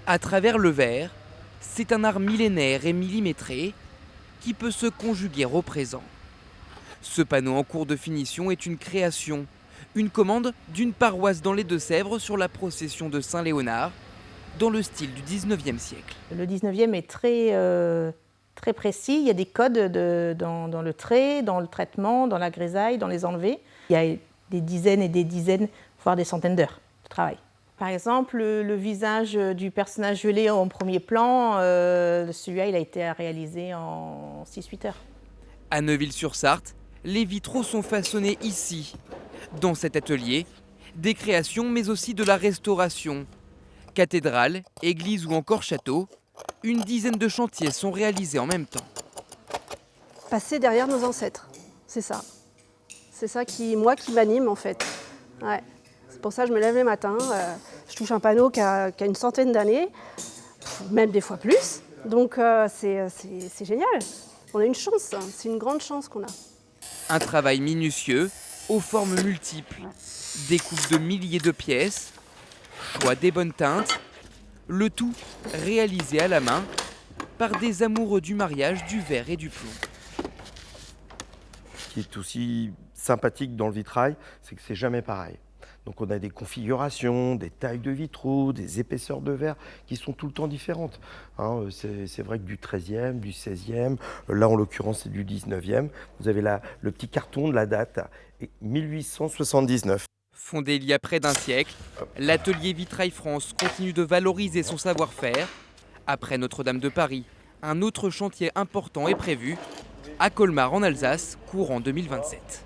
À travers le verre, c'est un art millénaire et millimétré qui peut se conjuguer au présent. Ce panneau en cours de finition est une création, une commande d'une paroisse dans les Deux-Sèvres sur la procession de Saint-Léonard, dans le style du 19e siècle. Le 19e est très précis, il y a des codes dans le trait, dans le traitement, dans la grisaille, dans les enlevés. Il y a des dizaines et des dizaines, voire des centaines d'heures de travail. Par exemple, le visage du personnage gelé en premier plan, celui-là, il a été réalisé en 6-8 heures. À Neuville-sur-Sarthe, les vitraux sont façonnés ici, dans cet atelier, des créations mais aussi de la restauration. Cathédrale, église ou encore château, une dizaine de chantiers sont réalisés en même temps. Passer derrière nos ancêtres, c'est ça. C'est ça qui m'anime en fait. Ouais. C'est pour ça que je me lève les matins, je touche un panneau qui a une centaine d'années, même des fois plus. Donc c'est génial. On a une chance, c'est une grande chance qu'on a. Un travail minutieux, aux formes multiples, découpe de milliers de pièces, choix des bonnes teintes, le tout réalisé à la main par des amoureux du mariage, du verre et du plomb. Ce qui est aussi sympathique dans le vitrail, c'est que c'est jamais pareil. Donc on a des configurations, des tailles de vitraux, des épaisseurs de verre qui sont tout le temps différentes. C'est vrai que du 13e, du 16e, là en l'occurrence c'est du 19e. Vous avez le petit carton de la date, 1879. Fondé il y a près d'un siècle, l'atelier Vitrail France continue de valoriser son savoir-faire. Après Notre-Dame de Paris, un autre chantier important est prévu à Colmar en Alsace, courant 2027.